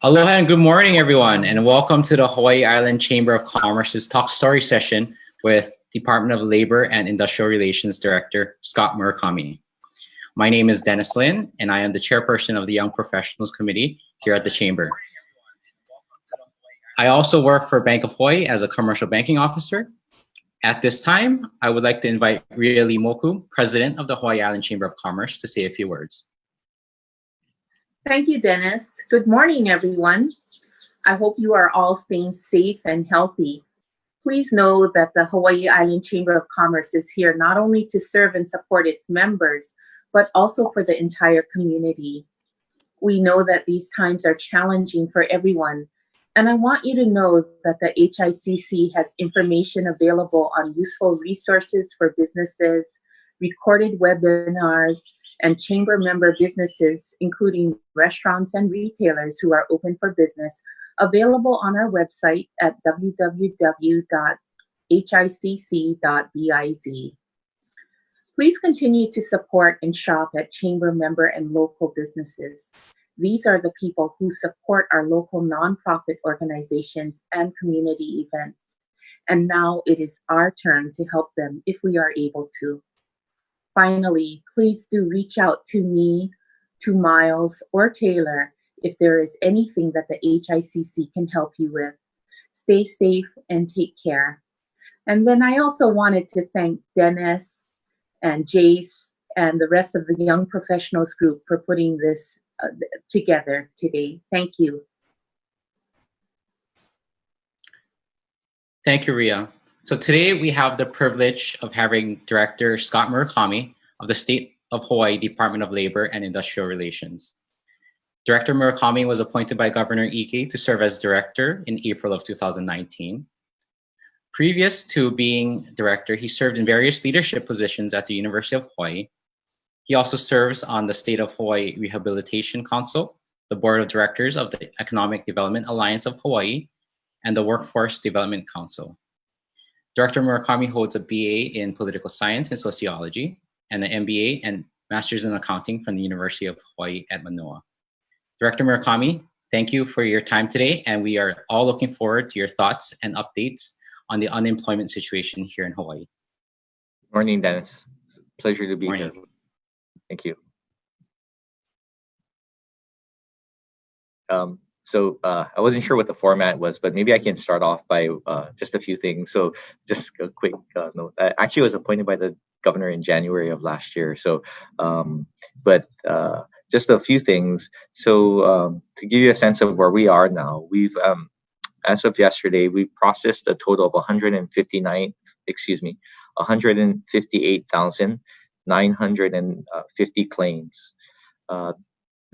Aloha and good morning, everyone, and welcome to the Hawaii Island Chamber of Commerce's Talk Story session with Department of Labor and Industrial Relations Director Scott Murakami. My name is Dennis Lin, and I am the chairperson of the Young Professionals Committee here at the Chamber. I also work for Bank of Hawaii as a commercial banking officer. At this time, I would like to invite Ria Limoku, President of the Hawaii Island Chamber of Commerce, to say a few words. Thank you, Dennis. Good morning, everyone. I hope you are all staying safe and healthy. Please know that the Hawaii Island Chamber of Commerce is here not only to serve and support its members, but also for the entire community. We know that these times are challenging for everyone, and I want you to know that the HICC has information available on useful resources for businesses, recorded webinars, and chamber member businesses, including restaurants and retailers who are open for business, available on our website at www.hicc.biz. Please continue to support and shop at chamber member and local businesses. These are the people who support our local nonprofit organizations and community events. And now it is our turn to help them if we are able to. Finally, please do reach out to me, to Miles, or Taylor if there is anything that the HICC can help you with. Stay safe and take care. And then I also wanted to thank Dennis and Jace and the rest of the Young Professionals group for putting this together today. Thank you. Thank you, Ria. So today we have the privilege of having Director Scott Murakami of the State of Hawaii Department of Labor and Industrial Relations. Director Murakami was appointed by Governor Ige to serve as director in April of 2019. Previous to being director, he served in various leadership positions at the University of Hawaii. He also serves on the State of Hawaii Rehabilitation Council, the Board of Directors of the Economic Development Alliance of Hawaii, and the Workforce Development Council. Director Murakami holds a BA in Political Science and Sociology and an MBA and Master's in Accounting from the University of Hawaii at Manoa. Director Murakami, thank you for your time today, and we are all looking forward to your thoughts and updates on the unemployment situation here in Hawaii. Morning, Dennis. It's a pleasure to be here. Thank you. I wasn't sure what the format was, but maybe I can start off by just a few things. So just a quick note. I actually was appointed by the governor in January of last year. So, just a few things. So to give you a sense of where we are now, we've, as of yesterday, we processed a total of 158,950 claims.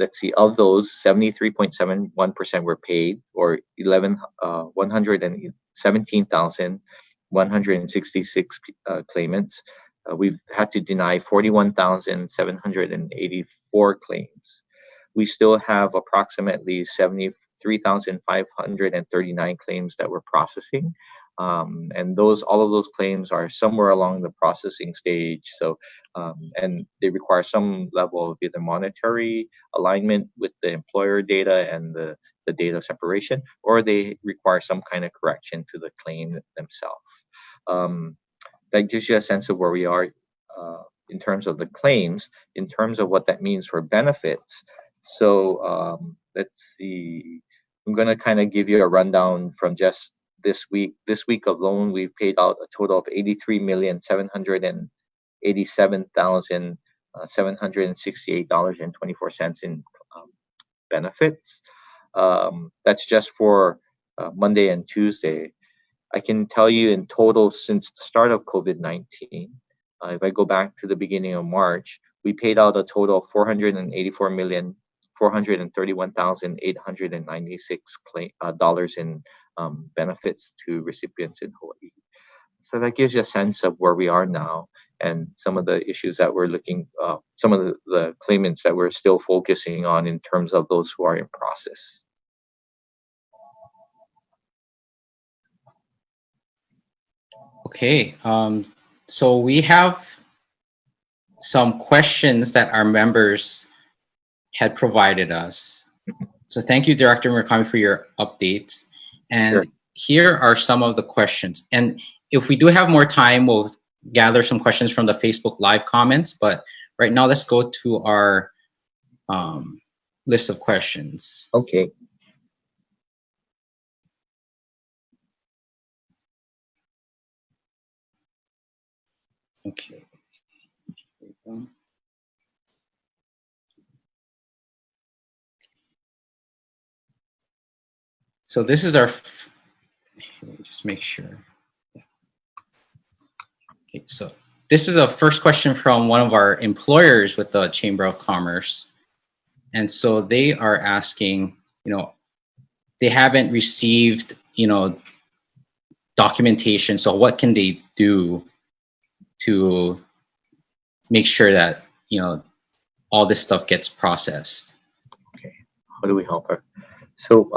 Let's see, of those, 73.71% were paid, or 117,166 claimants. We've had to deny 41,784 claims. We still have approximately 73,539 claims that we're processing. And all of those claims are somewhere along the processing stage. So, and they require some level of either monetary alignment with the employer data and the data separation, or they require some kind of correction to the claim themselves. That gives you a sense of where we are in terms of the claims, in terms of what that means for benefits. So let's see, I'm going to kind of give you a rundown from just this week. This week alone, we've paid out a total of $83,787,768.24 in benefits. That's just for Monday and Tuesday. I can tell you in total since the start of COVID-19, if I go back to the beginning of March, we paid out a total of $484,431,896 in benefits to recipients in Hawaii. So that gives you a sense of where we are now and some of the issues that we're some of the claimants that we're still focusing on in terms of those who are in process. Okay, so we have some questions that our members had provided us. So thank you, Director Murakami, for your updates. And Sure. here are some of the questions. And if we do have more time, we'll gather some questions from the Facebook Live comments. But right now, let's go to our list of questions. Okay. Okay. Here we go. So this is our, let me just make sure. Okay, so this is a first question from one of our employers with the Chamber of Commerce. And so they are asking, they haven't received, documentation. So what can they do to make sure that, all this stuff gets processed? Okay. How do we help her? So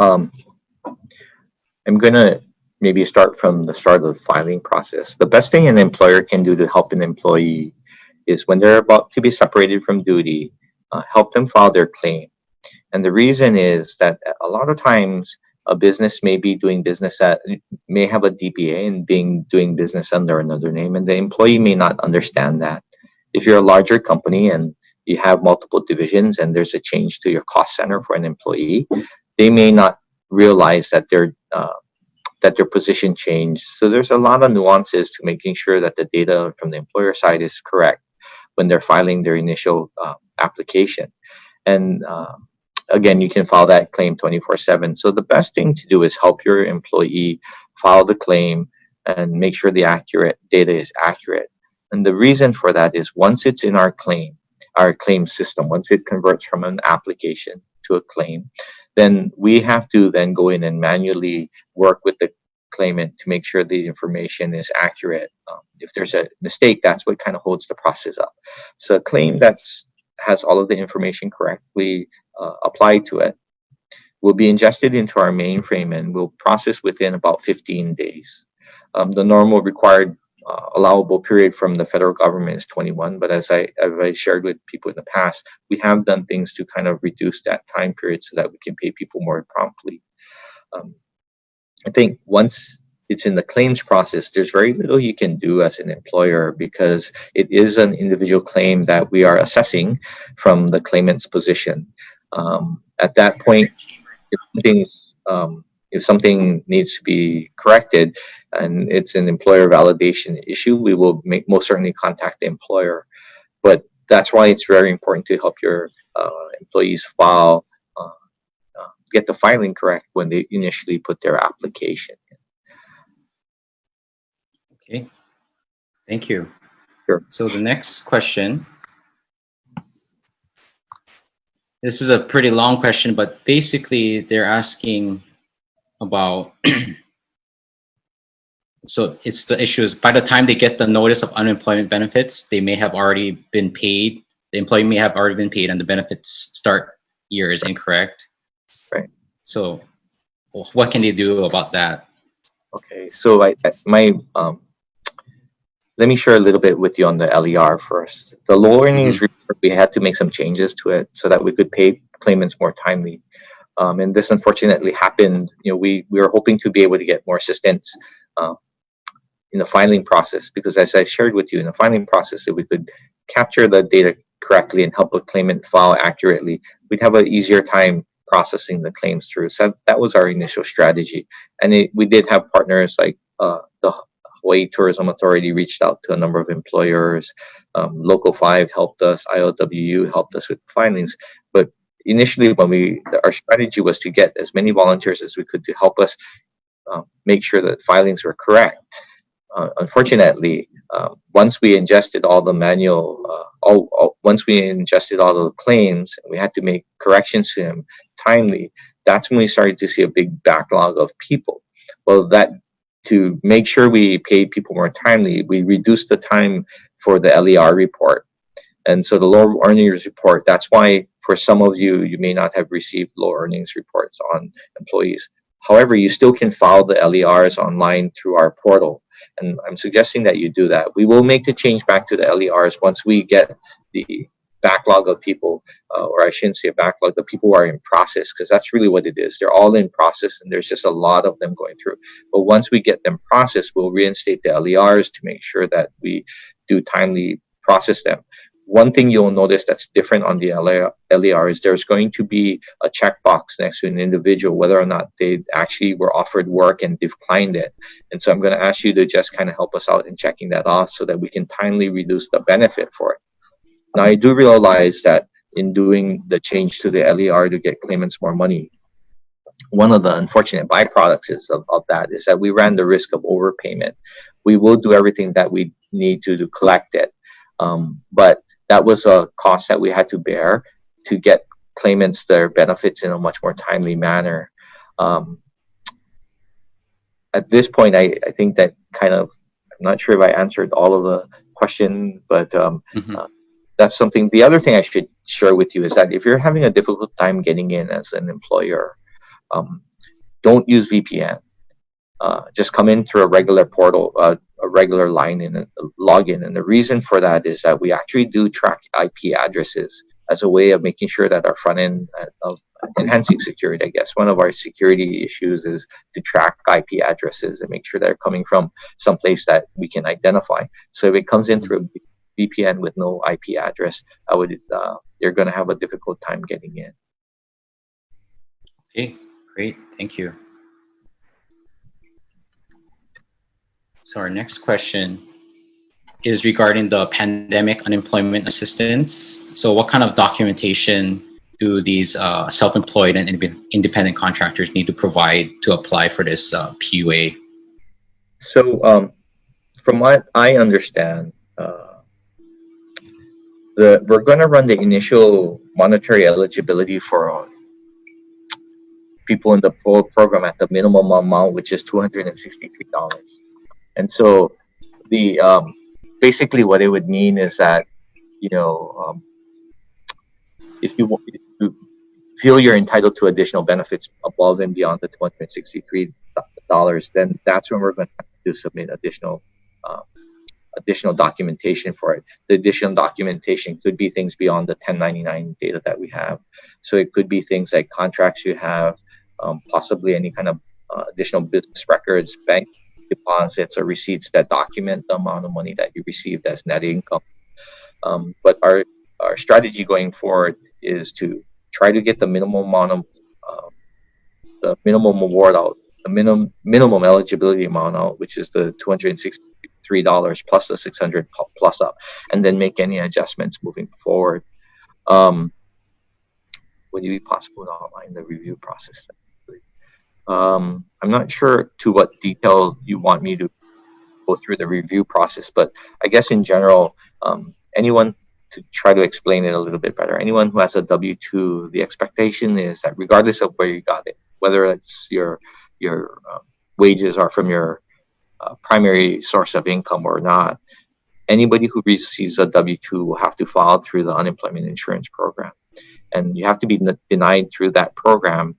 I'm going to maybe start from the start of the filing process. The best thing an employer can do to help an employee is when they're about to be separated from duty, help them file their claim. And the reason is that a lot of times a business may be doing business may have a DBA and doing business under another name, and the employee may not understand that. If you're a larger company and you have multiple divisions and there's a change to your cost center for an employee, they may not realize that their position changed. So there's a lot of nuances to making sure that the data from the employer side is correct when they're filing their initial application. And again, you can file that claim 24/7. So the best thing to do is help your employee file the claim and make sure the data is accurate. And the reason for that is once it's in our claim system, once it converts from an application to a claim, then we have to then go in and manually work with the claimant to make sure the information is accurate. If there's a mistake, that's what kind of holds the process up. So a claim has all of the information correctly applied to it will be ingested into our mainframe and will process within about 15 days. The normal required allowable period from the federal government is 21, but as I shared with people in the past, we have done things to kind of reduce that time period so that we can pay people more promptly. I think once it's in the claims process, there's very little you can do as an employer because it is an individual claim that we are assessing from the claimant's position. At that point, if something needs to be corrected and it's an employer validation issue, we will most certainly contact the employer. But that's why it's very important to help your employees get the filing correct when they initially put their application in. Okay, thank you. Sure. So the next question, this is a pretty long question, but basically they're asking about, so it's the issue is by the time they get the notice of unemployment benefits, they may have already been paid. The employee may have already been paid and the benefits start year is incorrect. Right. So what can they do about that? Okay, so let me share a little bit with you on the LER first. The low earnings report, we had to make some changes to it so that we could pay claimants more timely. And this unfortunately happened. We were hoping to be able to get more assistance in the filing process because, as I shared with you, in the filing process, if we could capture the data correctly and help a claimant file accurately, we'd have an easier time processing the claims through. So that was our initial strategy. And we did have partners like the Hawaii Tourism Authority reached out to a number of employers. Local 5 helped us. ILWU helped us with filings. But initially, our strategy was to get as many volunteers as we could to help us make sure that filings were correct. Unfortunately, once we ingested all the once we ingested all the claims, and we had to make corrections to them timely, that's when we started to see a big backlog of people. Well, to make sure we paid people more timely, we reduced the time for the LER report. And so the low earnings report, that's why for some of you, you may not have received low earnings reports on employees. However, you still can file the LERs online through our portal. And I'm suggesting that you do that. We will make the change back to the LERs once we get the backlog of people, or I shouldn't say a backlog, the people who are in process, because that's really what it is. They're all in process, and there's just a lot of them going through. But once we get them processed, we'll reinstate the LERs to make sure that we do timely process them. One thing you'll notice that's different on the LER is there's going to be a checkbox next to an individual whether or not they actually were offered work and declined it. And so I'm going to ask you to just kind of help us out in checking that off so that we can timely reduce the benefit for it. Now, I do realize that in doing the change to the LER to get claimants more money, one of the unfortunate byproducts of that is that we ran the risk of overpayment. We will do everything that we need to collect it. But that was a cost that we had to bear to get claimants their benefits in a much more timely manner. At this point, I think that kind of, I'm not sure if I answered all of the question, but that's something. The other thing I should share with you is that if you're having a difficult time getting in as an employer, don't use VPN. Just come in through a regular portal, a regular login. And the reason for that is that we actually do track IP addresses as a way of making sure that our front end of enhancing security, I guess. One of our security issues is to track IP addresses and make sure they're coming from someplace that we can identify. So if it comes in through a VPN with no IP address, you're going to have a difficult time getting in. Okay, great. Thank you. So our next question is regarding the pandemic unemployment assistance. So what kind of documentation do these self-employed and independent contractors need to provide to apply for this PUA? So from what I understand, we're going to run the initial monetary eligibility for people in the program at the minimum amount, which is $263. And so basically what it would mean is that, if you feel you're entitled to additional benefits above and beyond the $263, then that's when we're going to have to submit additional documentation for it. The additional documentation could be things beyond the 1099 data that we have. So it could be things like contracts you have, possibly any kind of additional business records, bank deposits, or receipts that document the amount of money that you received as net income. But our strategy going forward is to try to get the minimum amount of the minimum award out, the minimum eligibility amount out, which is the $263 plus the $600 plus up, and then make any adjustments moving forward. Would it be possible to outline the review process? I'm not sure to what detail you want me to go through the review process, but I guess in general, anyone, to try to explain it a little bit better, anyone who has a W-2, the expectation is that regardless of where you got it, whether it's your wages are from your primary source of income or not, anybody who receives a W-2 will have to file through the unemployment insurance program. And you have to be denied through that program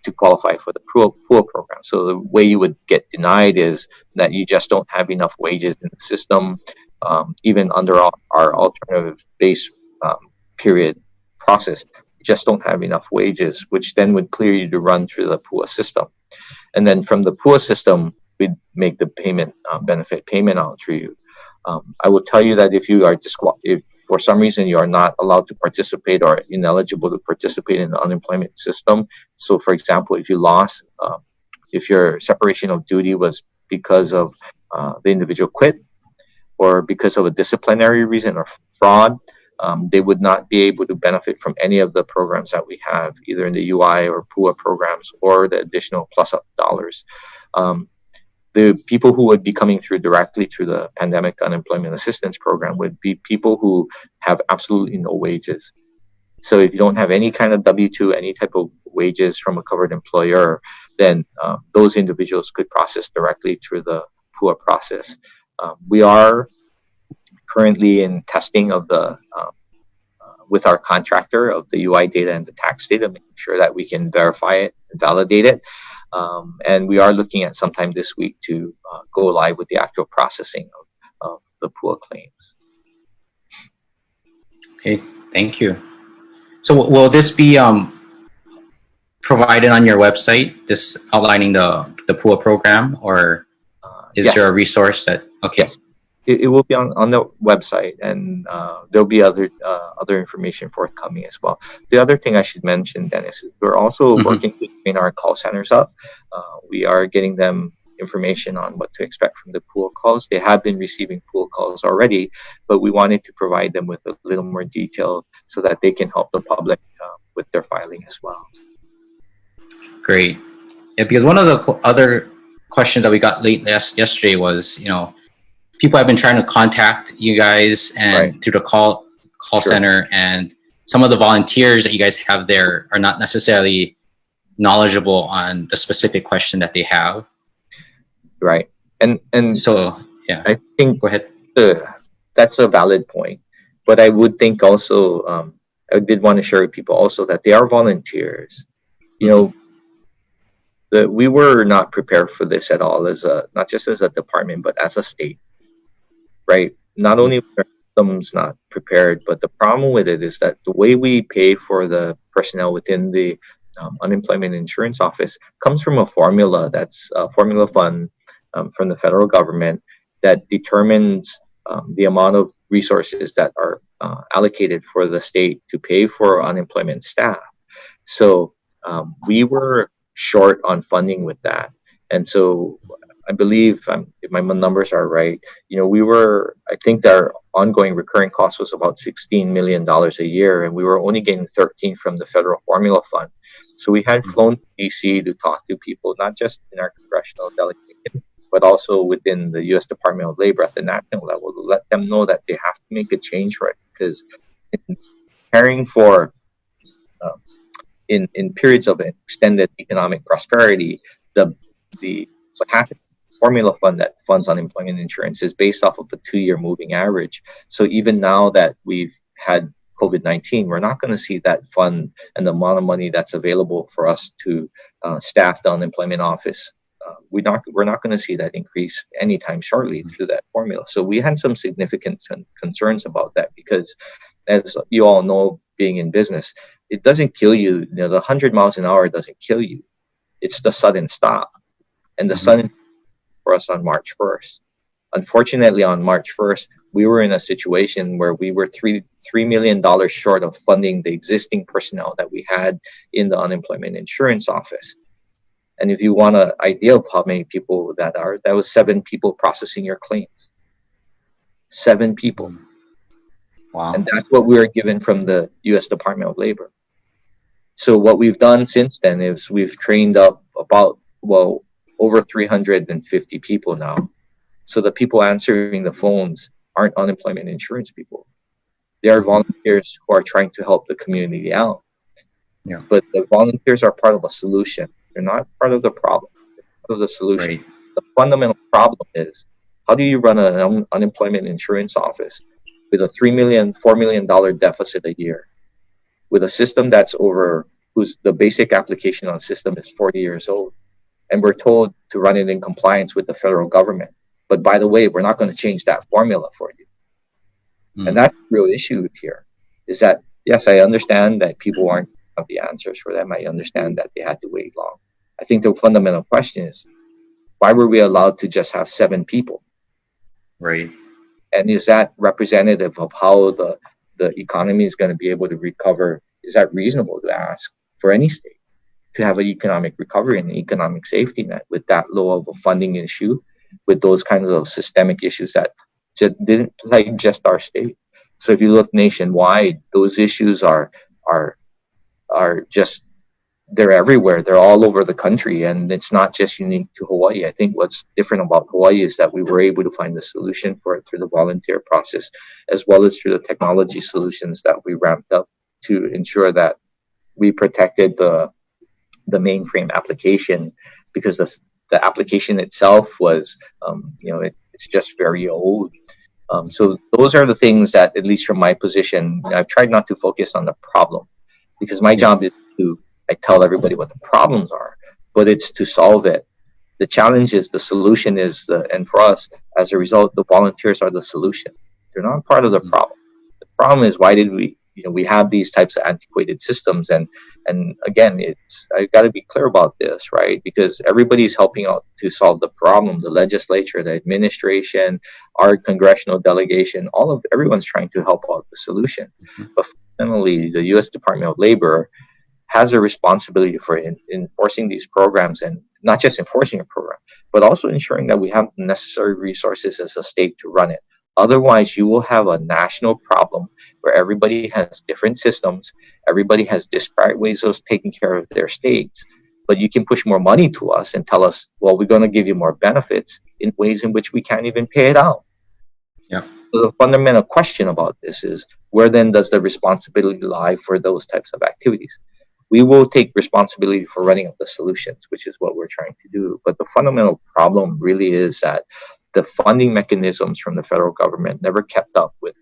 to qualify for the pool program. So the way you would get denied is that you just don't have enough wages in the system, even under our alternative base period process. You just don't have enough wages, which then would clear you to run through the PUA system. And then from the PUA system, we'd make the payment benefit payment out to you. I will tell you that if you are if for some reason you are not allowed to participate or ineligible to participate in the unemployment system, so for example, if you lost, if your separation of duty was because of the individual quit or because of a disciplinary reason or fraud, they would not be able to benefit from any of the programs that we have, either in the UI or PUA programs or the additional plus up dollars. The people who would be coming through directly through the pandemic unemployment assistance program would be people who have absolutely no wages. So if you don't have any kind of W-2, any type of wages from a covered employer, then those individuals could process directly through the PUA process. We are currently in testing of the with our contractor of the UI data and the tax data, making sure that we can verify it and validate it. And we are looking at sometime this week to go live with the actual processing of the PUA claims. Okay, thank you. So will this be provided on your website, this outlining the pool program, or is Yes. there a resource that, okay. Yes. It will be on the website, and there'll be other information forthcoming as well. The other thing I should mention, Dennis, is we're also working to train our call centers up. We are getting them information on what to expect from the pool calls. They have been receiving pool calls already, but we wanted to provide them with a little more detail so that they can help the public with their filing as well. Great. Yeah, because one of the other questions that we got late yesterday was, people have been trying to contact you guys and through the call center, and some of the volunteers that you guys have there are not necessarily knowledgeable on the specific question that they have. Right. And so, yeah, I think go ahead. That's a valid point. But I would think also, I did want to share with people also that they are volunteers. We were not prepared for this at all, not just as a department, but as a state. Right? Not only were systems not prepared, but the problem with it is that the way we pay for the personnel within the unemployment insurance office comes from a formula that's a formula fund from the federal government that determines the amount of resources that are allocated for the state to pay for unemployment staff. So we were short on funding with that. And so I believe, if my numbers are right, I think our ongoing recurring cost was about $16 million a year, and we were only getting 13 from the federal formula fund. So we had flown to DC to talk to people, not just in our congressional delegation, but also within the U.S. Department of Labor at the national level, to let them know that they have to make a change for it, because in caring for in periods of extended economic prosperity, what happens, formula fund that funds unemployment insurance is based off of the 2-year moving average. So even now that we've had COVID-19, we're not going to see that fund and the amount of money that's available for us to staff the unemployment office. We're not going to see that increase anytime shortly through that formula. So we had some significant concerns about that, because as you all know, being in business, it doesn't kill you. The 100 miles an hour doesn't kill you. It's the sudden stop. And the sudden for us on March 1st. Unfortunately, on March 1st, we were in a situation where we were $3 million short of funding the existing personnel that we had in the unemployment insurance office. And if you want an idea of how many people that was 7 people processing your claims. 7 people. Wow. And that's what we were given from the U.S. Department of Labor. So what we've done since then is we've trained up over 350 people now. So the people answering the phones aren't unemployment insurance people. They are volunteers who are trying to help the community out. Yeah. But the volunteers are part of a solution. They're not part of the problem. They're part of the solution. Right. The fundamental problem is, how do you run an unemployment insurance office with a $4 million deficit a year, with a system whose the basic application on system is 40 years old? And we're told to run it in compliance with the federal government. But by the way, we're not going to change that formula for you. And that's the real issue here, is that, yes, I understand that people aren't have the answers for them. I understand that they had to wait long. I think the fundamental question is, why were we allowed to just have 7 people? Right. And is that representative of how the economy is going to be able to recover? Is that reasonable to ask for any state to have an economic recovery and an economic safety net with that low of a funding issue, with those kinds of systemic issues that didn't plague just our state? So if you look nationwide, those issues are just, they're everywhere. They're all over the country, and it's not just unique to Hawaii. I think what's different about Hawaii is that we were able to find the solution for it through the volunteer process, as well as through the technology solutions that we ramped up to ensure that we protected the mainframe application, because the application itself was, it's just very old. So those are the things that, at least from my position, I've tried not to focus on the problem, because my job is I tell everybody what the problems are, but it's to solve it. The challenge is, the solution is, and for us, as a result, the volunteers are the solution. They're not part of the problem. The problem is, why did we we have these types of antiquated systems, and again, I got to be clear about this, right? Because everybody's helping out to solve the problem. The legislature, the administration, our congressional delegation, everyone's trying to help out the solution. But fundamentally, the U.S. Department of Labor has a responsibility for enforcing these programs, and not just enforcing a program, but also ensuring that we have the necessary resources as a state to run it. Otherwise, you will have a national problem where everybody has different systems, everybody has disparate ways of taking care of their states, but you can push more money to us and tell us, well, we're going to give you more benefits in ways in which we can't even pay it out. Yeah. So the fundamental question about this is, where then does the responsibility lie for those types of activities? We will take responsibility for running up the solutions, which is what we're trying to do. But the fundamental problem really is that the funding mechanisms from the federal government never kept up with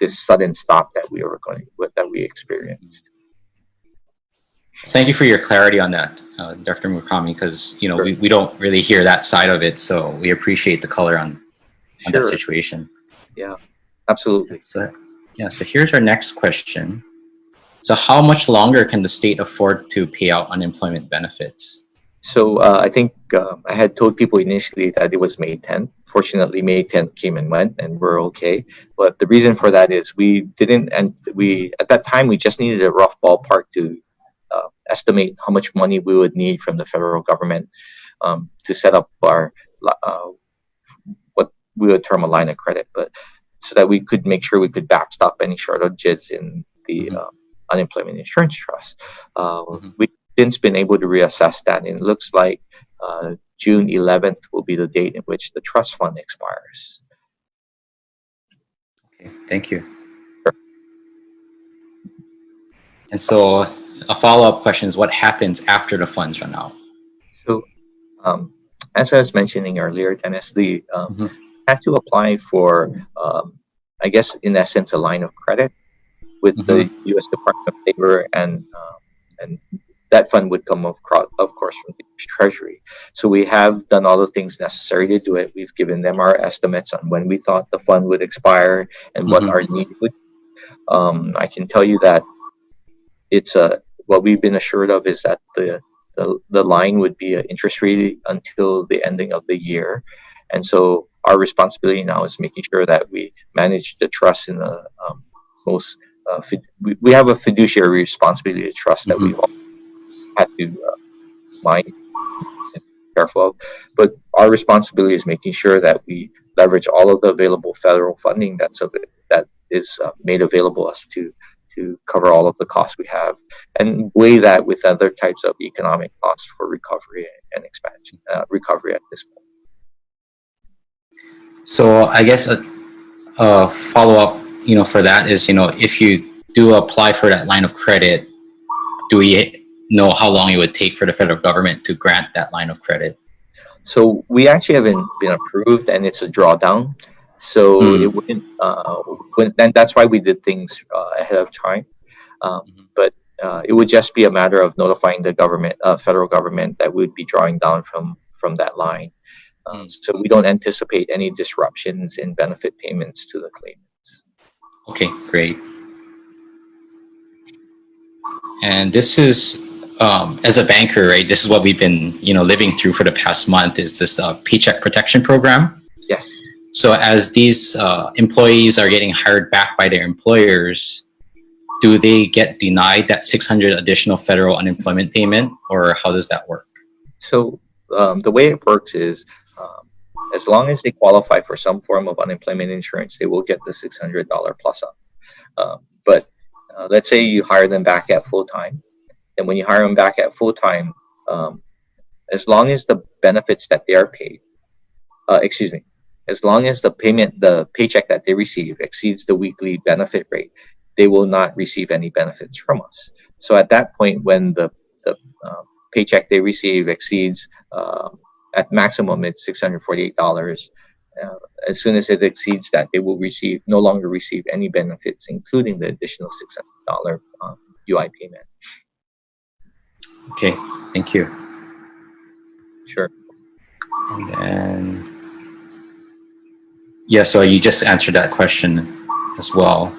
this sudden stop that we experienced. Thank you for your clarity on that, Dr. Murakami, because Sure. we don't really hear that side of it, so we appreciate the color on Sure. that situation. Yeah, absolutely. So here's our next question. So how much longer can the state afford to pay out unemployment benefits? So I think I had told people initially that it was May 10th. Fortunately, May 10th came and went, and we're okay. But the reason for that is at that time we just needed a rough ballpark to estimate how much money we would need from the federal government to set up our what we would term a line of credit, but so that we could make sure we could backstop any shortages in the unemployment insurance trust. We've since been able to reassess that, and it looks like June 11th will be the date in which the trust fund expires. Okay, thank you. Sure. And so a follow-up question is, what happens after the funds run out? So as I was mentioning earlier, Dennis, had to apply for, I guess, in essence, a line of credit with the U.S. Department of Labor, and that fund would come, of course, from the Treasury. So we have done all the things necessary to do it. We've given them our estimates on when we thought the fund would expire and what our need would be. I can tell you that what we've been assured of is that the line would be interest free until the ending of the year. And so our responsibility now is making sure that we manage the trust in the most, we have a fiduciary responsibility to trust that we've had to mind and be careful of. But our responsibility is making sure that we leverage all of the available federal funding that is made available us to cover all of the costs we have, and weigh that with other types of economic costs for recovery and expansion, recovery at this point. So I guess a follow-up, for that is, if you do apply for that line of credit, do we know how long it would take for the federal government to grant that line of credit? So we actually haven't been approved, and it's a drawdown. So it wouldn't, and that's why we did things ahead of time. But it would just be a matter of notifying the government, federal government, that we would be drawing down from that line. So we don't anticipate any disruptions in benefit payments to the claimants. Okay, great. And this is, as a banker, right, this is what we've been, living through for the past month, is this Paycheck Protection Program. Yes. So as these employees are getting hired back by their employers, do they get denied that $600 additional federal unemployment payment, or how does that work? So the way it works is, as long as they qualify for some form of unemployment insurance, they will get the $600 plus up. But let's say you hire them back at full time. And when you hire them back at full time, as long as the benefits that they are paid, as long as the paycheck that they receive exceeds the weekly benefit rate, they will not receive any benefits from us. So at that point, when the paycheck they receive exceeds, at maximum, it's $648. As soon as it exceeds that, they will no longer receive any benefits, including the additional $600 UI payment. Okay, thank you. Sure. And then, so you just answered that question as well.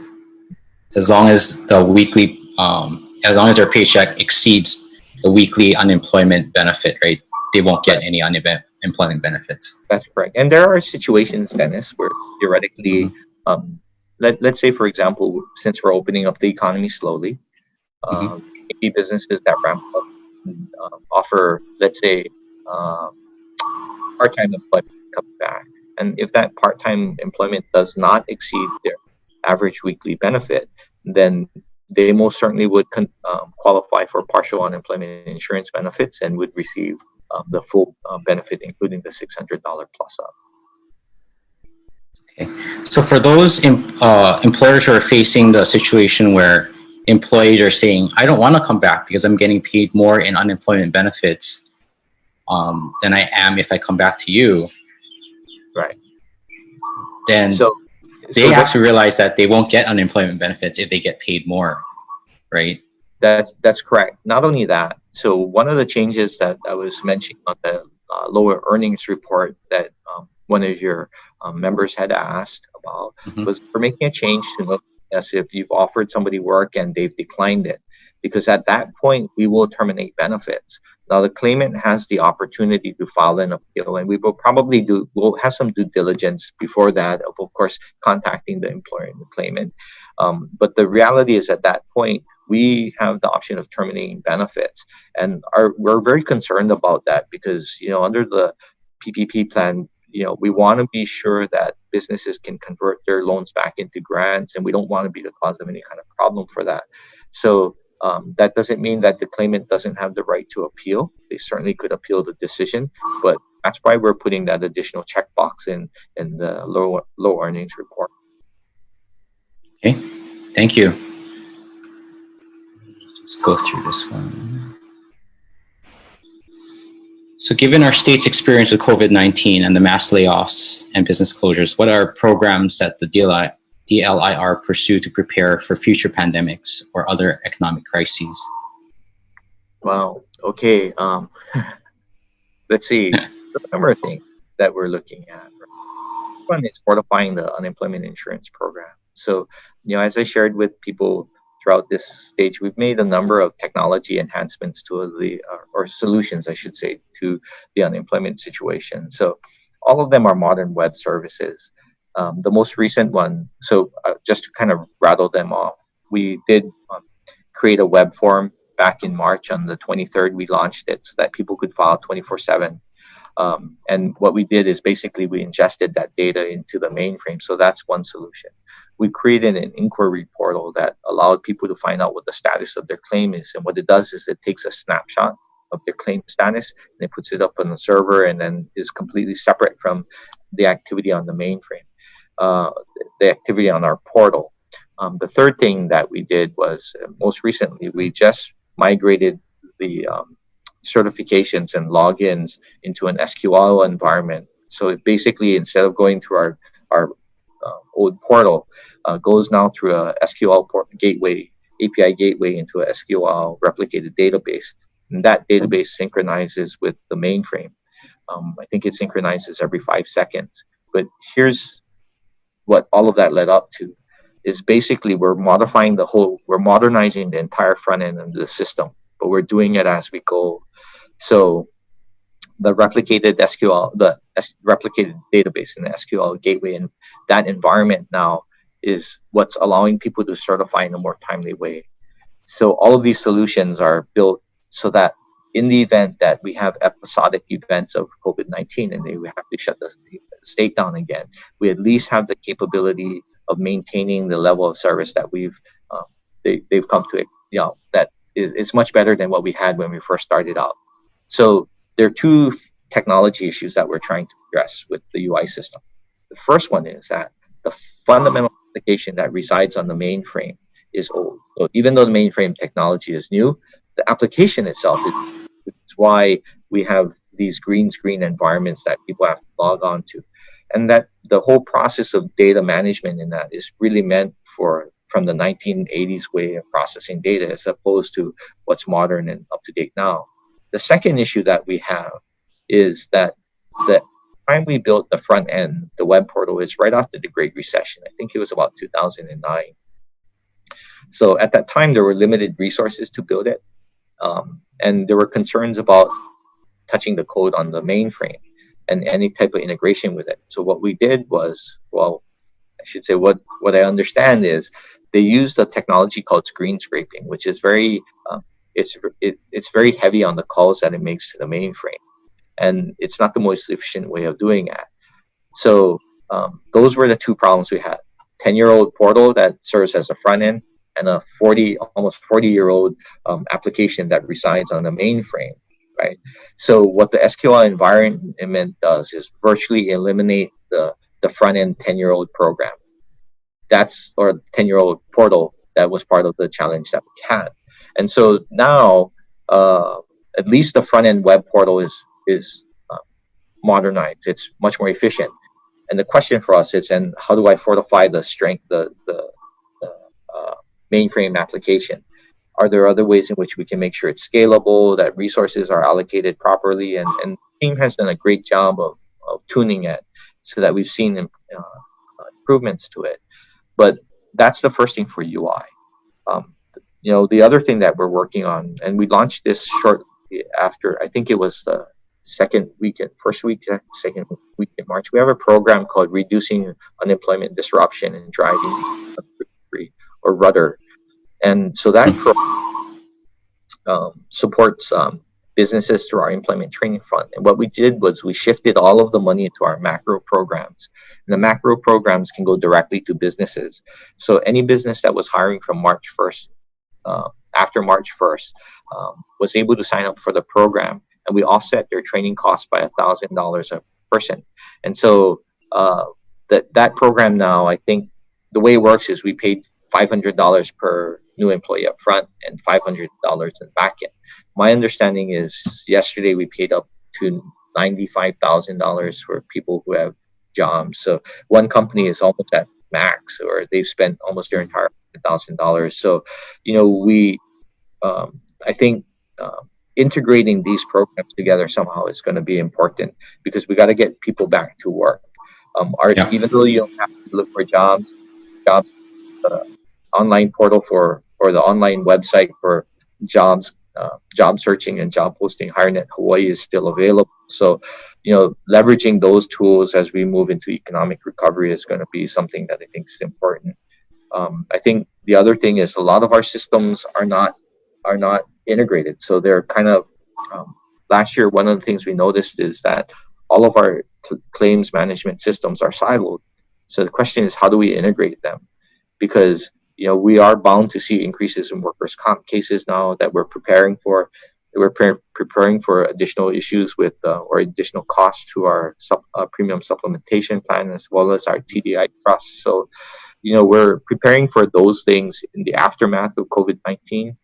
So as long as the weekly, as long as their paycheck exceeds the weekly unemployment benefit, right, they won't get any unemployment benefits. That's correct. And there are situations, Dennis, where theoretically, let's say, for example, since we're opening up the economy slowly, maybe businesses that ramp up offer, let's say, part-time employment come back. And if that part-time employment does not exceed their average weekly benefit, then they most certainly would qualify for partial unemployment insurance benefits and would receive the full benefit, including the $600 plus up. Okay. So for those employers who are facing the situation where employees are saying, I don't want to come back because I'm getting paid more in unemployment benefits than I am if I come back to you. Right. Then they have to realize that they won't get unemployment benefits if they get paid more, right? That's correct. Not only that, so one of the changes that I was mentioning on the lower earnings report that one of your members had asked about was we're making a change to look as if you've offered somebody work and they've declined it, because at that point we will terminate benefits. Now the claimant has the opportunity to file an appeal, and we will probably we'll have some due diligence before that of course contacting the employer and the claimant. But the reality is at that point we have the option of terminating benefits, and we're very concerned about that because under the PPP plan, we want to be sure that businesses can convert their loans back into grants, and we don't want to be the cause of any kind of problem for that. So that doesn't mean that the claimant doesn't have the right to appeal. They certainly could appeal the decision, but that's why we're putting that additional checkbox in the low earnings report. Okay, thank you. Let's go through this one. So given our state's experience with COVID-19 and the mass layoffs and business closures, what are programs that the DLIR pursue to prepare for future pandemics or other economic crises? Wow. Okay. Let's see. There's a number of things that we're looking at. One is fortifying the unemployment insurance program. So, as I shared with people throughout this stage, we've made a number of technology enhancements to or solutions, I should say, to the unemployment situation. So all of them are modern web services. The most recent one, just to kind of rattle them off, we did create a web form back in March. On the 23rd, we launched it so that people could file 24/7. And what we did is basically we ingested that data into the mainframe. So that's one solution. We created an inquiry portal that allowed people to find out what the status of their claim is. And what it does is it takes a snapshot of their claim status and it puts it up on the server and then is completely separate from the activity on the mainframe, the activity on our portal. The third thing that we did was most recently, we just migrated the certifications and logins into an SQL environment. So it basically, instead of going through our old portal, goes now through a SQL gateway, API gateway into a SQL replicated database. And that database synchronizes with the mainframe. I think it synchronizes every 5 seconds. But here's what all of that led up to is basically we're modernizing the entire front end of the system, but we're doing it as we go. So the replicated replicated database in the SQL gateway and that environment now is what's allowing people to certify in a more timely way. So all of these solutions are built so that in the event that we have episodic events of COVID-19 and we have to shut the state down again, we at least have the capability of maintaining the level of service that they've come to, that is much better than what we had when we first started out. So there are two technology issues that we're trying to address with the UI system. The first one is that the fundamental application that resides on the mainframe is old. So even though the mainframe technology is new, the application itself is why we have these green screen environments that people have to log on to. And that the whole process of data management in that is really meant from the 1980s way of processing data as opposed to what's modern and up to date now. The second issue that we have is that the time we built the front end, the web portal, is right after the Great Recession. I think it was about 2009. So at that time, there were limited resources to build it. And there were concerns about touching the code on the mainframe and any type of integration with it. So what we did was, well, I should say what I understand is they used a technology called screen scraping, which is very, it's very heavy on the calls that it makes to the mainframe. And it's not the most efficient way of doing that. So those were the two problems we had. 10-year-old portal that serves as a front end, and a almost 40-year-old application that resides on the mainframe, right? So what the SQL environment does is virtually eliminate the front end 10-year-old program. Or 10-year-old portal that was part of the challenge that we had. And so now, at least the front end web portal is modernized. It's much more efficient. And the question for us is, and how do I fortify the strength, the mainframe application? Are there other ways in which we can make sure it's scalable, that resources are allocated properly? And the team has done a great job of tuning it so that we've seen improvements to it. But that's the first thing for UI. The other thing that we're working on, and we launched this shortly after, I think it was the second week in March. We have a program called Reducing Unemployment Disruption and Driving or Rudder. And so that supports businesses through our employment training fund. And what we did was we shifted all of the money into our macro programs. And the macro programs can go directly to businesses. So any business that was hiring from March 1st, after March 1st, was able to sign up for the program, and we offset their training costs by $1,000 a person. And so that program now, I think the way it works is we paid $500 per new employee up front and $500 in back end. My understanding is yesterday we paid up to $95,000 for people who have jobs. So one company is almost at max, or they've spent almost their entire $1,000. So, I think integrating these programs together somehow is going to be important, because we got to get people back to work. Even though you don't have to look for jobs, online portal or the online website for jobs, job searching and job posting, HireNet Hawaii is still available. So, leveraging those tools as we move into economic recovery is going to be something that I think is important. I think the other thing is a lot of our systems are not integrated. So they're kind of, last year, one of the things we noticed is that all of our claims management systems are siloed. So the question is, how do we integrate them? Because, we are bound to see increases in workers' comp cases now that we're preparing for. We're preparing for additional issues with or additional costs to our premium supplementation plan, as well as our TDI trust. So, we're preparing for those things in the aftermath of COVID-19.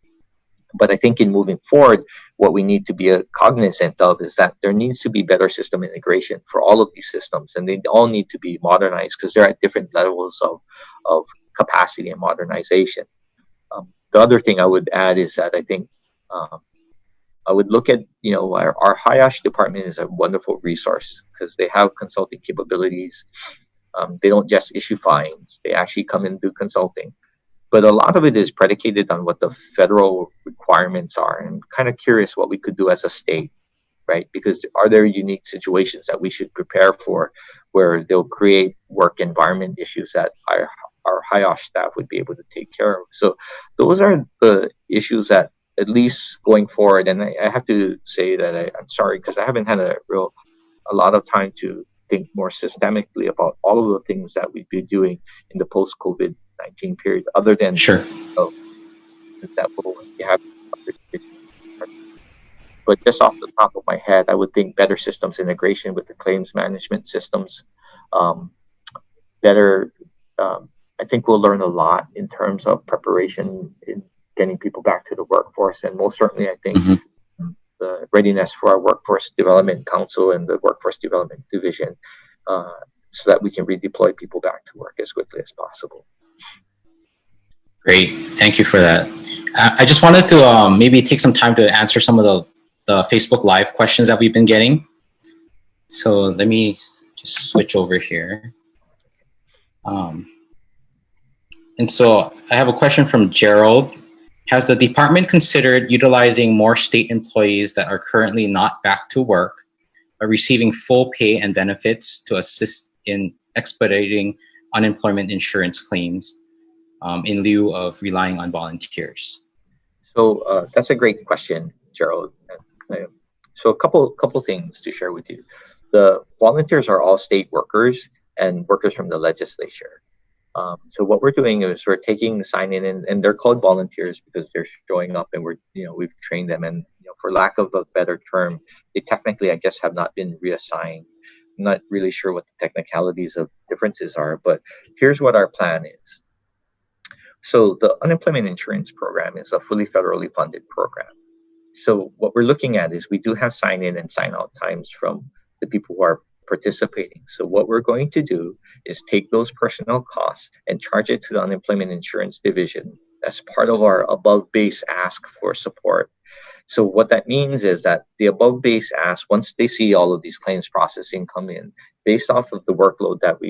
But I think in moving forward, what we need to be cognizant of is that there needs to be better system integration for all of these systems, and they all need to be modernized because they're at different levels of capacity and modernization. The other thing I would add is that I think I would look at, our HIOSH department is a wonderful resource because they have consulting capabilities. They don't just issue fines, they actually come and do consulting. But a lot of it is predicated on what the federal requirements are, and I'm kind of curious what we could do as a state, right? Because are there unique situations that we should prepare for where they'll create work environment issues that our HIOSH staff would be able to take care of? So those are the issues that, at least going forward, and I have to say that I'm sorry because I haven't had a lot of time to think more systemically about all of the things that we'd be doing in the post-COVID-19 period, other than that will have. But just off the top of my head, I would think better systems integration with the claims management systems. I think we'll learn a lot in terms of preparation in getting people back to the workforce, and most certainly, I think the readiness for our Workforce Development Council and the Workforce Development Division, so that we can redeploy people back to work as quickly as possible. Great, thank you for that. I just wanted to maybe take some time to answer some of the Facebook Live questions that we've been getting. So let me just switch over here. And so I have a question from Gerald. Has the department considered utilizing more state employees that are currently not back to work, are receiving full pay and benefits to assist in expediting unemployment insurance claims in lieu of relying on volunteers? So that's a great question, Gerald. So a couple things to share with you. The volunteers are all state workers and workers from the legislature. So what we're doing is we're taking the sign in, and they're called volunteers because they're showing up, and we've trained them, and for lack of a better term, they technically, I guess, have not been reassigned. I'm not really sure what the technicalities of differences are, but here's what our plan is. So the unemployment insurance program is a fully federally funded program. So what we're looking at is we do have sign in and sign out times from the people who are participating. So what we're going to do is take those personnel costs and charge it to the unemployment insurance division as part of our above base ask for support. So what that means is that the above base ask, once they see all of these claims processing come in, based off of the workload that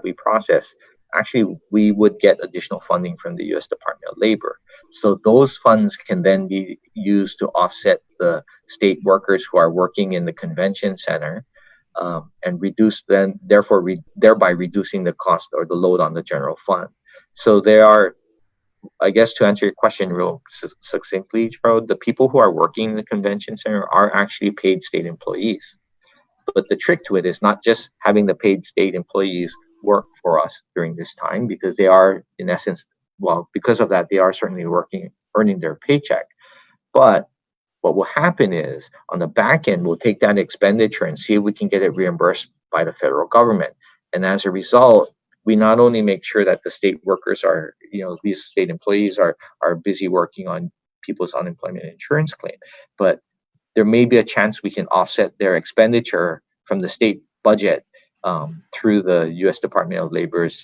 we process, actually we would get additional funding from the U.S. Department of Labor. So those funds can then be used to offset the state workers who are working in the convention center, and reduce then, thereby reducing the cost or the load on the general fund. So there are, I guess, to answer your question real succinctly, Gerald, the people who are working in the convention center are actually paid state employees. But the trick to it is not just having the paid state employees work for us during this time, because they are, in essence, well, because of that, they are certainly working, earning their paycheck. But what will happen is, on the back end, we'll take that expenditure and see if we can get it reimbursed by the federal government. And as a result, we not only make sure that the state workers are, these state employees are busy working on people's unemployment insurance claim, but there may be a chance we can offset their expenditure from the state budget through the U.S. Department of Labor's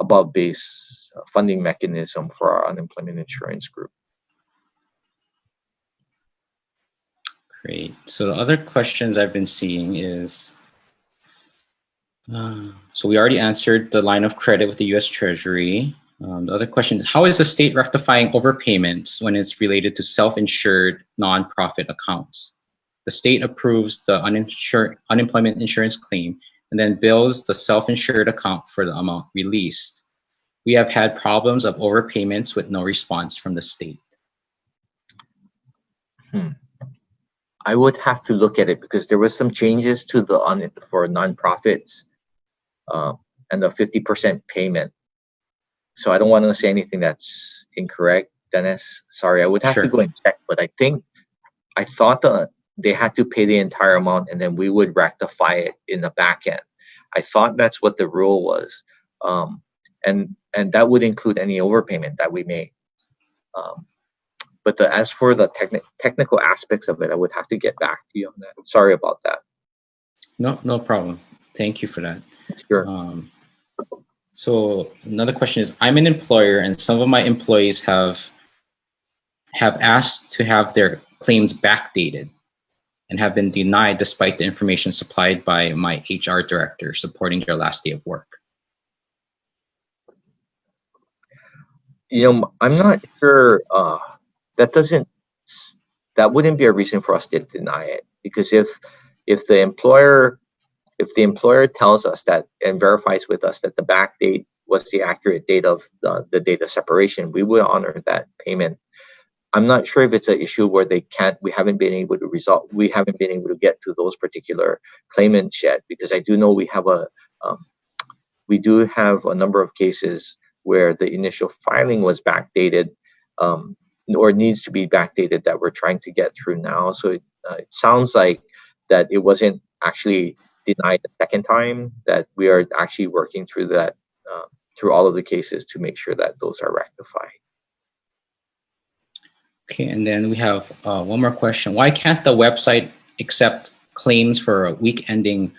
above base funding mechanism for our unemployment insurance group. Great. So the other questions I've been seeing is, so we already answered the line of credit with the U.S. Treasury. The other question is, how is the state rectifying overpayments when it's related to self-insured nonprofit accounts? The state approves the unemployment insurance claim and then bills the self-insured account for the amount released. We have had problems of overpayments with no response from the state. I would have to look at it because there was some changes to the for nonprofits and the 50% payment. So I don't want to say anything that's incorrect, Dennis. Sorry, I would have to go and check, but I thought that they had to pay the entire amount and then we would rectify it in the back end. I thought that's what the rule was. And that would include any overpayment that we made. But as for the technical aspects of it, I would have to get back to you on that. Sorry about that. No problem. Thank you for that. Sure. So another question is, I'm an employer and some of my employees have asked to have their claims backdated and have been denied despite the information supplied by my HR director supporting their last day of work. I'm not sure. That wouldn't be a reason for us to deny it, because if the employer tells us that and verifies with us that the back date was the accurate date of the date of separation, we will honor that payment. I'm not sure if it's an issue where we haven't been able to get to those particular claimants yet, because I do know we do have a number of cases where the initial filing was backdated, or needs to be backdated, that we're trying to get through now. So it sounds like that it wasn't actually denied the second time, that we are actually working through that, through all of the cases to make sure that those are rectified. Okay, and then we have one more question. Why can't the website accept claims for a week ending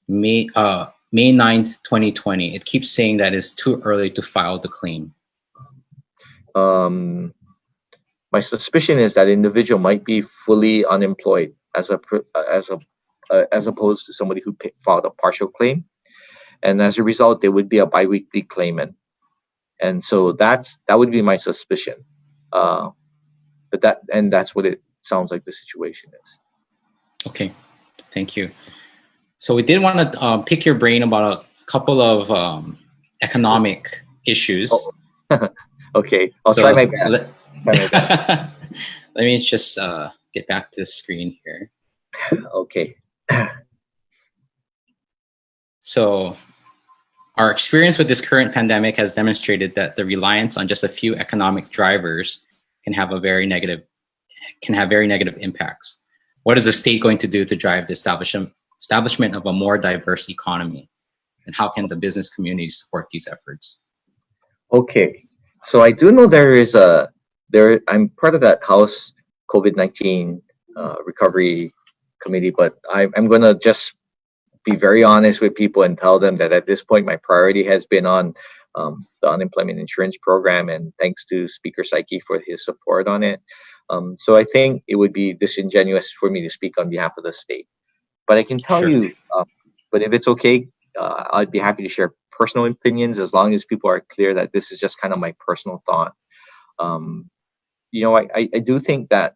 May 9th, 2020? It keeps saying that it's too early to file the claim. My suspicion is that individual might be fully unemployed as opposed to somebody who filed a partial claim, and as a result, they would be a biweekly claimant. And so that would be my suspicion. But that's what it sounds like the situation is. Okay, thank you. So we did want to pick your brain about a couple of economic issues. Oh. Okay, I'll try my best. Let me just get back to the screen here. Okay. So our experience with this current pandemic has demonstrated that the reliance on just a few economic drivers can have very negative impacts. What is the state going to do to drive the establishment of a more diverse economy? And how can the business community support these efforts? Okay, so I do know I'm part of that House COVID-19 recovery committee, but I'm going to just be very honest with people and tell them that at this point, my priority has been on the unemployment insurance program, and thanks to Speaker Psyche for his support on it. So I think it would be disingenuous for me to speak on behalf of the state. But I can tell you, but if it's okay, I'd be happy to share personal opinions as long as people are clear that this is just kind of my personal thought. I do think that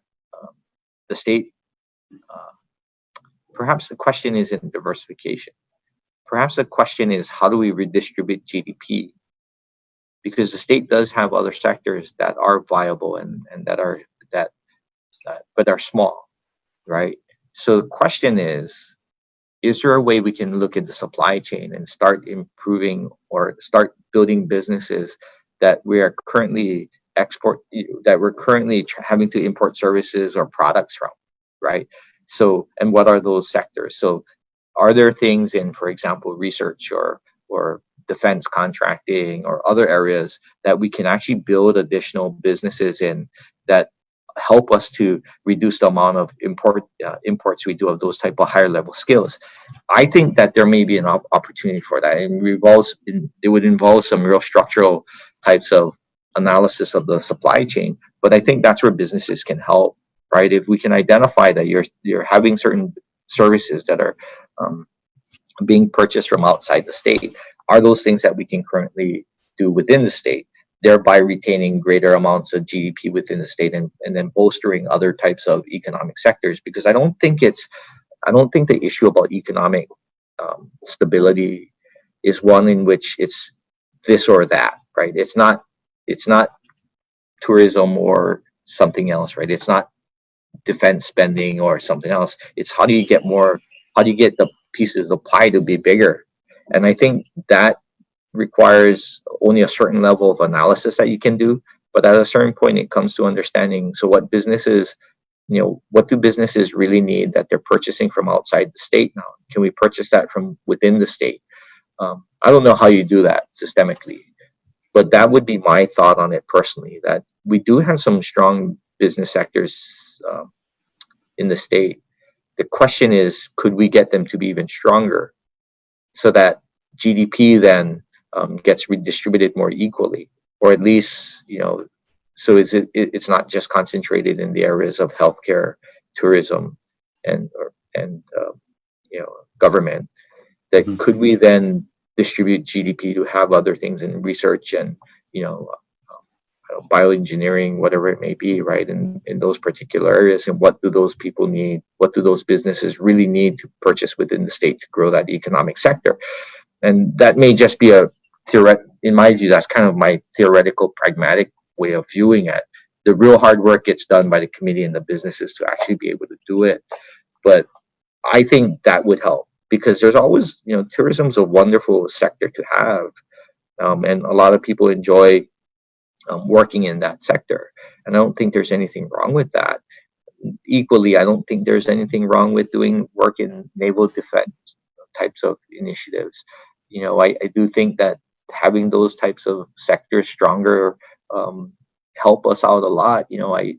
the state, perhaps the question isn't diversification. Perhaps the question is, how do we redistribute GDP? Because the state does have other sectors that are viable and but are small, right? So the question is there a way we can look at the supply chain and start improving or start building businesses that we're currently having to import services or products from, right? So, and what are those sectors? So are there things in, for example, research or defense contracting or other areas that we can actually build additional businesses in that help us to reduce the amount of imports we do of those type of higher level skills? I think that there may be an opportunity for that. It would involve some real structural types of analysis of the supply chain, but I think that's where businesses can help, right? If we can identify that you're having certain services that are being purchased from outside the state, are those things that we can currently do within the state, thereby retaining greater amounts of GDP within the state and then bolstering other types of economic sectors? Because I don't think the issue about economic stability is one in which it's this or that, right? It's not tourism or something else, right? It's not defense spending or something else. It's how do you get the pieces of pie to be bigger? And I think that requires only a certain level of analysis that you can do. But at a certain point, it comes to understanding, so what do businesses really need that they're purchasing from outside the state now? Can we purchase that from within the state? I don't know how you do that systemically, but that would be my thought on it personally, that we do have some strong business sectors in the state. The question is, could we get them to be even stronger so that GDP then gets redistributed more equally, or at least, so it's not just concentrated in the areas of healthcare, tourism, and government. That could we then distribute GDP to have other things in research and bioengineering, whatever it may be, right? In those particular areas, and what do those people need? What do those businesses really need to purchase within the state to grow that economic sector? And that may just be in my view, that's kind of my theoretical, pragmatic way of viewing it. The real hard work gets done by the committee and the businesses to actually be able to do it. But I think that would help, because there's always, tourism's a wonderful sector to have. And a lot of people enjoy working in that sector. And I don't think there's anything wrong with that. Equally, I don't think there's anything wrong with doing work in naval defense types of initiatives. I do think that having those types of sectors stronger help us out a lot. I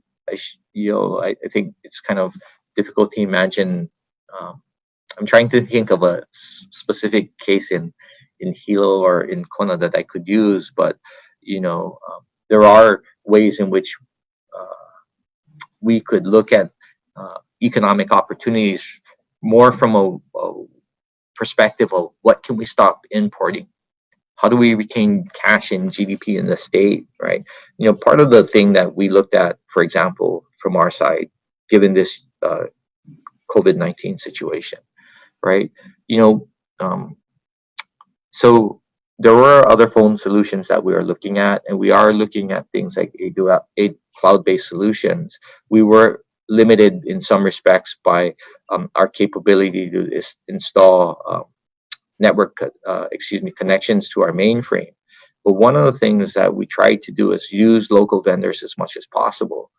think it's kind of difficult to imagine. I'm trying to think of a specific case in Hilo or in Kona that I could use, but there are ways in which we could look at economic opportunities more from a perspective of what can we stop importing how do we retain cash in GDP in the state, right? You know, part of the thing that we looked at, for example, from our side, given this COVID-19 situation, right? You know, so there were other phone solutions that we are looking at, and we are looking at things like a cloud-based solutions. We were limited in some respects by our capability to install connections to our mainframe. But one of the things that we tried to do is use local vendors as much as possible.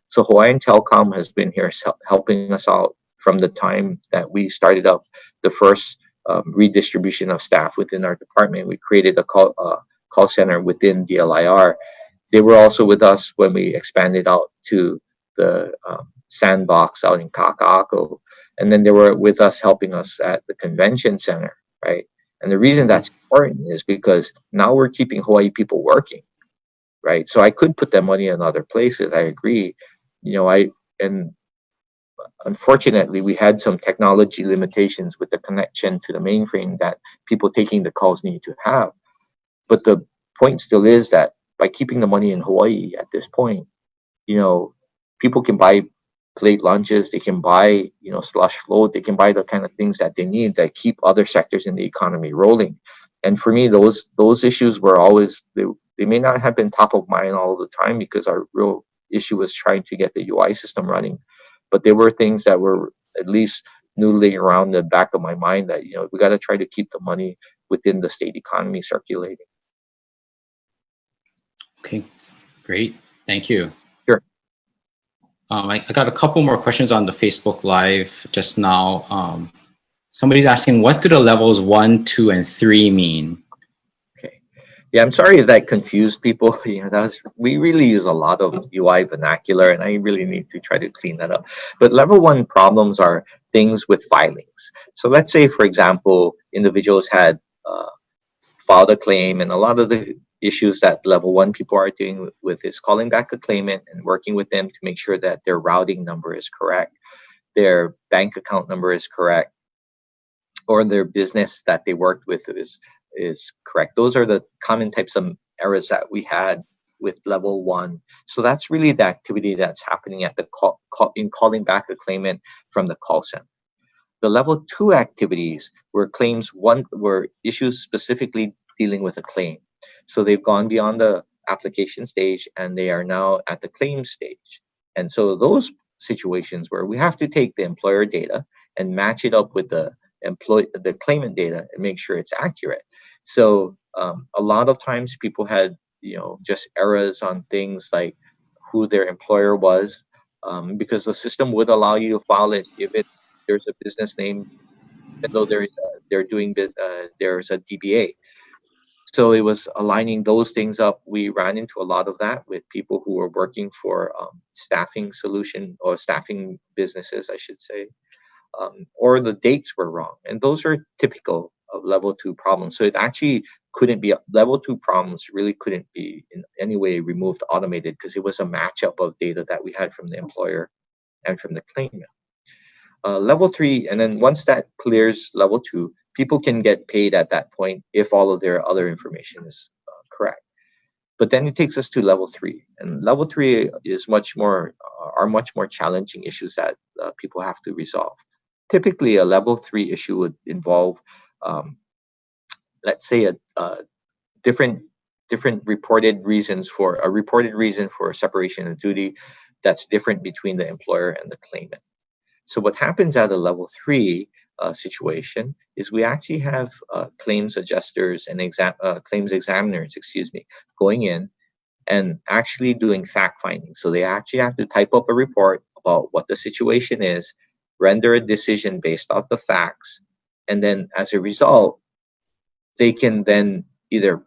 So Hawaiian Telecom has been here helping us out from the time that we started up the first redistribution of staff within our department. We created a call center within DLIR. They were also with us when we expanded out to the sandbox out in Kaka'ako. And then they were with us helping us at the convention center, right? And the reason that's important is because now we're keeping Hawaii people working, right? So I could put that money in other places. I agree. You know, and unfortunately, we had some technology limitations with the connection to the mainframe that people taking the calls need to have. But the point still is that by keeping the money in Hawaii at this point, you know, people can buy plate lunches, they can buy, you know, slush float, they can buy the kind of things that they need that keep other sectors in the economy rolling. And for me, those issues were always, they may not have been top of mind all the time because our real issue was trying to get the UI system running. But there were things that were at least noodling around the back of my mind that, you know, we got to try to keep the money within the state economy circulating. Okay, great. Thank you. Sure. I got a couple more questions on the Facebook Live just now. Somebody's asking, what do the levels 1, 2, and 3 mean? Yeah, I'm sorry if that confused people. You know, we really use a lot of UI vernacular, and I really need to try to clean that up. But level 1 problems are things with filings. So let's say, for example, individuals had filed a claim, and a lot of the issues that level 1 people are dealing with is calling back a claimant and working with them to make sure that their routing number is correct, their bank account number is correct, or their business that they worked with is correct. Those are the common types of errors that we had with level 1. So that's really the activity that's happening at the in calling back a claimant from the call center. The level 2 activities were were issues specifically dealing with a claim. So they've gone beyond the application stage and they are now at the claim stage. And so those situations where we have to take the employer data and match it up with the claimant data and make sure it's accurate. So a lot of times people had, you know, just errors on things like who their employer was, because the system would allow you to file it if there's a business name, even though there's a DBA. So it was aligning those things up. We ran into a lot of that with people who were working for staffing solution or staffing businesses, I should say. Or the dates were wrong. And those are typical of level 2 problems. So it actually couldn't be, level 2 problems really couldn't be in any way removed, automated, because it was a matchup of data that we had from the employer and from the claimant. Level 3, and then once that clears level 2, people can get paid at that point if all of their other information is correct. But then it takes us to level 3, and level 3 is much more challenging issues that people have to resolve. Typically, a level 3 issue would involve, let's say, a different reported reason for a separation of duty that's different between the employer and the claimant. So what happens at a level 3 situation is we actually have claims adjusters and claims examiners, going in and actually doing fact finding. So they actually have to type up a report about what the situation is, render a decision based off the facts, and then as a result, they can then either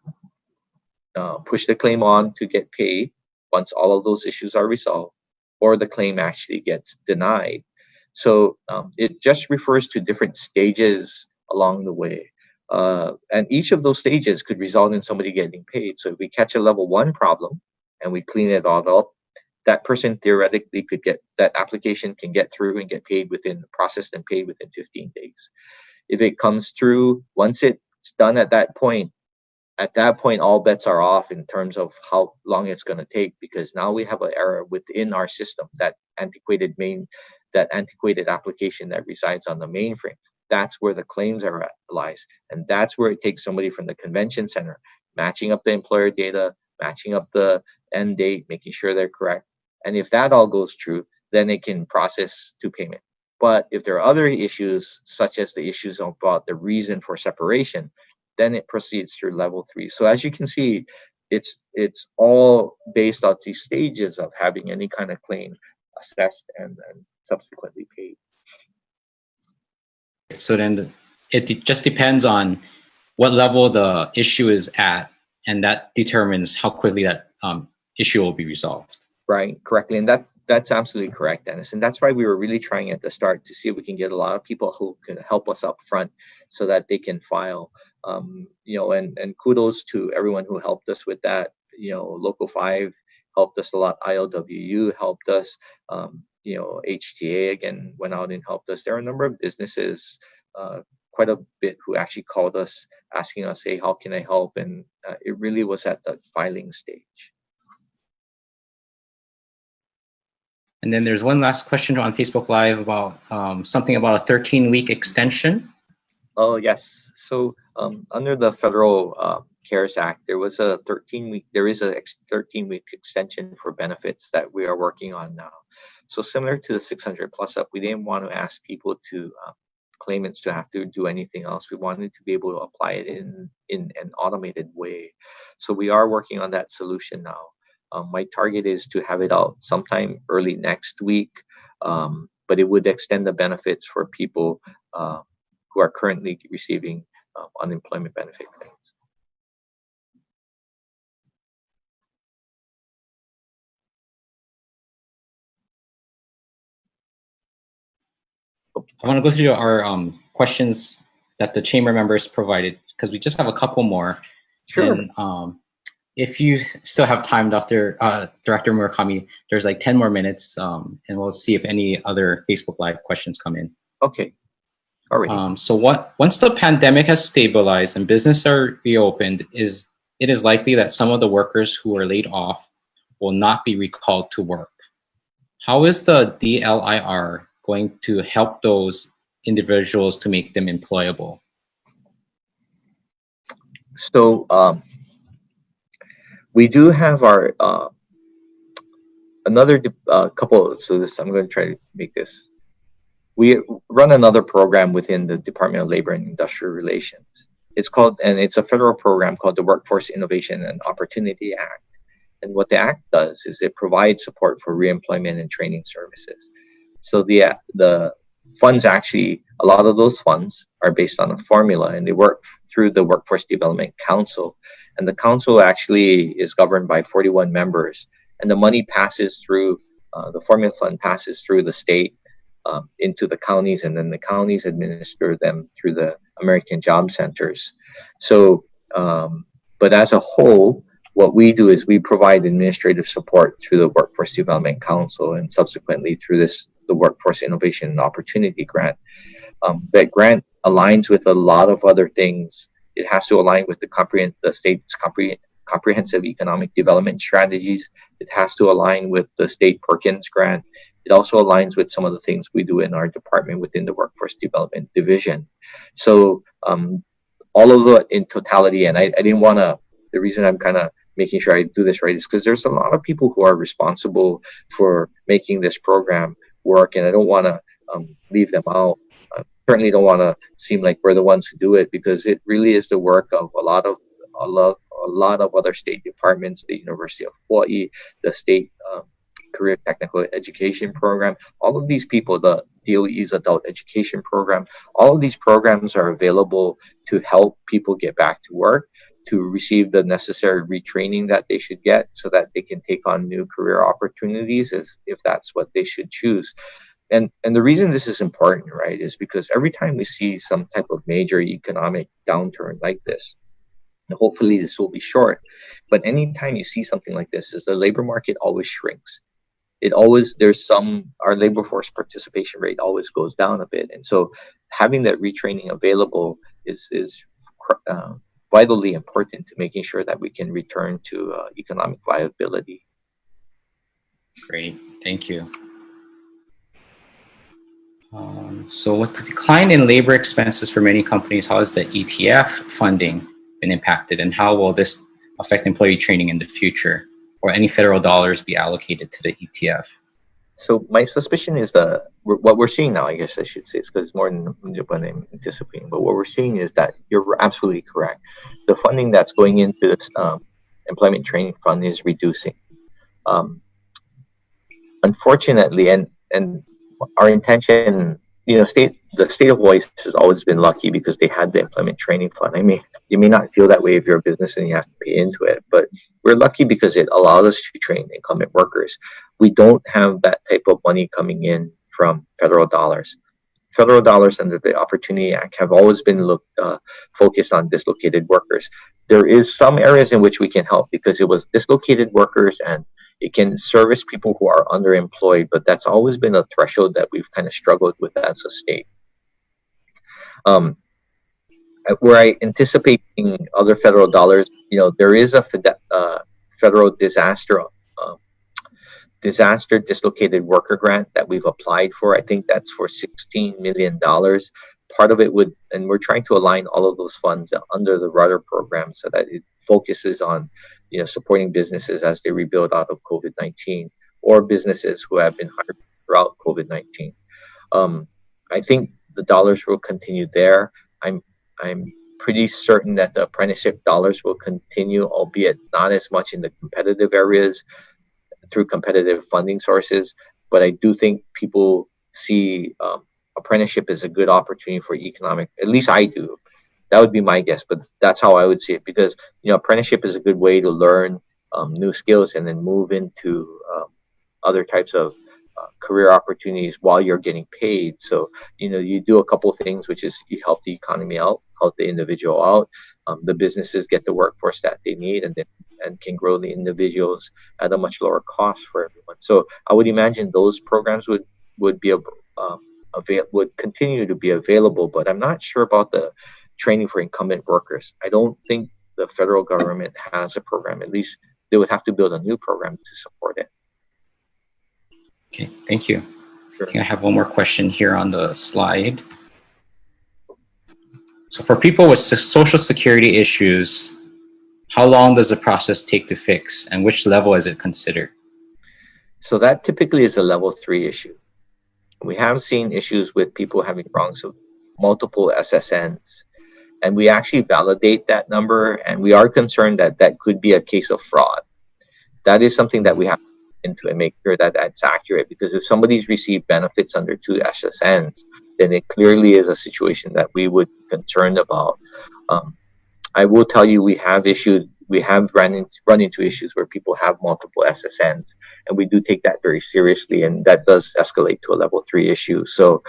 push the claim on to get paid once all of those issues are resolved, or the claim actually gets denied. So it just refers to different stages along the way. And each of those stages could result in somebody getting paid. So if we catch a level 1 problem and we clean it all up, that person theoretically could get, that application can get through and get paid processed and paid within 15 days. If it comes through, once it's done at that point, at that point, all bets are off in terms of how long it's going to take, because now we have an error within our system, that antiquated application that resides on the mainframe. That's where the claims are lies, and that's where it takes somebody from the convention center matching up the employer data, matching up the end date, making sure they're correct. And if that all goes through, then it can process to payment. But if there are other issues, such as the issues about the reason for separation, then it proceeds through level 3. So as you can see, it's all based on these stages of having any kind of claim assessed and subsequently paid. So then it just depends on what level the issue is at, and that determines how quickly that issue will be resolved. Right, correctly. And that's absolutely correct, Dennis. And that's why we were really trying at the start to see if we can get a lot of people who can help us up front so that they can file. And kudos to everyone who helped us with that. Local 5 helped us a lot. ILWU helped us. HTA again went out and helped us. There are a number of businesses, quite a bit, who actually called us asking us, hey, how can I help? And it really was at the filing stage. And then there's one last question on Facebook Live about something about a 13-week extension. Oh, yes. So under the Federal CARES Act, there is a 13-week extension for benefits that we are working on now. So similar to the 600 plus up, we didn't want to ask people to claimants to have to do anything else. We wanted to be able to apply it in an automated way. So we are working on that solution now. My target is to have it out sometime early next week, but it would extend the benefits for people who are currently receiving unemployment benefit claims. I want to go through our questions that the chamber members provided, because we just have a couple more. Sure. And, if you still have time, Director Murakami, there's like 10 more minutes, and we'll see if any other Facebook Live questions come in. Okay. All right. So once the pandemic has stabilized and businesses are reopened, it is likely that some of the workers who are laid off will not be recalled to work. How is the DLIR going to help those individuals to make them employable? So we do have our another couple. So this, I'm going to try to make this. We run another program within the Department of Labor and Industrial Relations. It's a federal program called the Workforce Innovation and Opportunity Act. And what the act does is it provides support for reemployment and training services. So the funds, actually, a lot of those funds are based on a formula, and they work through the Workforce Development Council. And the council actually is governed by 41 members, and the money passes through, the formula fund passes through the state into the counties, and then the counties administer them through the American Job Centers. So, but as a whole, what we do is we provide administrative support through the Workforce Development Council, and subsequently through the Workforce Innovation and Opportunity Grant. That grant aligns with a lot of other things. It has to align with the state's comprehensive economic development strategies. It has to align with the state Perkins grant. It also aligns with some of the things we do in our department within the Workforce Development Division. So all of the in totality, and I didn't want to, the reason I'm kind of making sure I do this right is because there's a lot of people who are responsible for making this program work, and I don't want to leave them out. Certainly don't want to seem like we're the ones who do it, because it really is the work of a lot of other state departments, the University of Hawaii, the state Career Technical Education Program. All of these people, the DOE's Adult Education Program, all of these programs are available to help people get back to work, to receive the necessary retraining that they should get so that they can take on new career opportunities if that's what they should choose. And the reason this is important, right, is because every time we see some type of major economic downturn like this, and hopefully this will be short, but anytime you see something like this, is the labor market always shrinks. Our labor force participation rate always goes down a bit. And so having that retraining available is vitally important to making sure that we can return to economic viability. Great, thank you. So with the decline in labor expenses for many companies, how has the ETF funding been impacted, and how will this affect employee training in the future? Or any federal dollars be allocated to the ETF? So my suspicion is that what we're seeing now, I guess I should say, is because it's more than what I'm anticipating, but what we're seeing is that you're absolutely correct. The funding that's going into this employment training fund is reducing. Unfortunately, and our intention, the state of Hawaii has always been lucky because they had the employment training fund. I mean, you may not feel that way if you're a business and you have to pay into it, but we're lucky because it allowed us to train incumbent workers. We don't have that type of money coming in from federal dollars. Federal dollars under the Opportunity Act have always been focused on dislocated workers. There is some areas in which we can help because it was dislocated workers and it can service people who are underemployed, but that's always been a threshold that we've kind of struggled with as a state. Where I anticipating other federal dollars, there is a federal disaster dislocated worker grant that we've applied for. I think that's for $16 million. Part of it and we're trying to align all of those funds under the Rudder program so that it focuses on, supporting businesses as they rebuild out of COVID-19 or businesses who have been hired throughout COVID-19. I think the dollars will continue there. I'm pretty certain that the apprenticeship dollars will continue, albeit not as much in the competitive areas through competitive funding sources. But I do think people see apprenticeship as a good opportunity for economic, at least I do. That would be my guess, but that's how I would see it because, apprenticeship is a good way to learn new skills and then move into other types of career opportunities while you're getting paid. So, you do a couple of things, which is you help the economy out, help the individual out. The businesses get the workforce that they need and can grow the individuals at a much lower cost for everyone. So I would imagine those programs would continue to be available, but I'm not sure about the training for incumbent workers. I don't think the federal government has a program. At least they would have to build a new program to support it. Okay, thank you. Sure. I think I have one more question here on the slide. So for people with social security issues, how long does the process take to fix, and which level is it considered? So that typically is a level 3 issue. We have seen issues with people having wrongs of multiple SSNs, and we actually validate that number, and we are concerned that that could be a case of fraud. That is something that we have to look into and make sure that that's accurate, because if somebody's received benefits under 2 SSNs, then it clearly is a situation that we would be concerned about. I will tell you, we have run into issues where people have multiple SSNs, and we do take that very seriously, and that does escalate to a level 3 issue. So,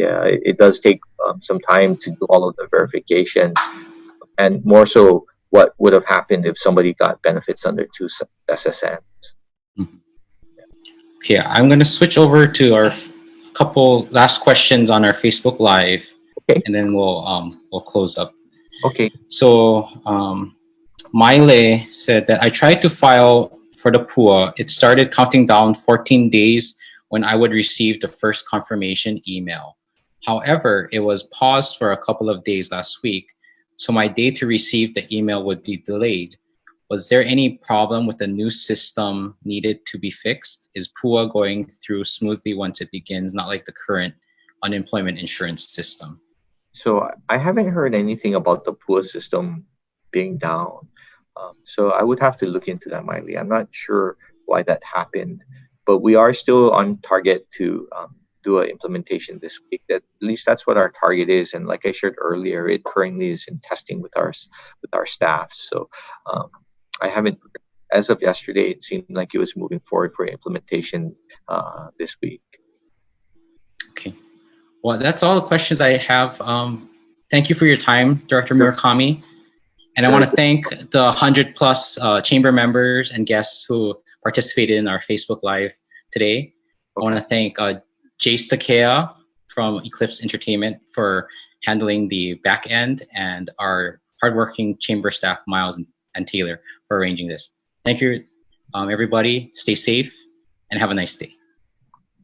it does take some time to do all of the verification, and more so what would have happened if somebody got benefits under 2 SSNs. Okay, I'm going to switch over to our couple last questions on our Facebook Live, okay, and then we'll close up. Okay. So, Miley said that I tried to file for the PUA. It started counting down 14 days when I would receive the first confirmation email. However, it was paused for a couple of days last week, so my day to receive the email would be delayed. Was there any problem with the new system needed to be fixed? Is PUA going through smoothly once it begins, not like the current unemployment insurance system? So I haven't heard anything about the PUA system being down. So I would have to look into that, Miley. I'm not sure why that happened, but we are still on target to do an implementation this week. At least that's what our target is. And like I shared earlier, it currently is in testing with our staff. So I haven't, as of yesterday, it seemed like it was moving forward for implementation this week. Okay. Well, that's all the questions I have. Thank you for your time, Director Murakami. And I want to thank the 100+ chamber members and guests who participated in our Facebook Live today. I want to thank Jace Takea from Eclipse Entertainment for handling the back end, and our hardworking chamber staff, Miles and Taylor, for arranging this. Thank you, everybody. Stay safe and have a nice day.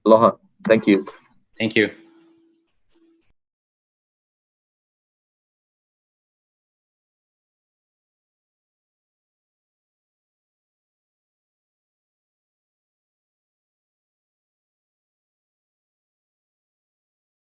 Aloha. Thank you. Thank you.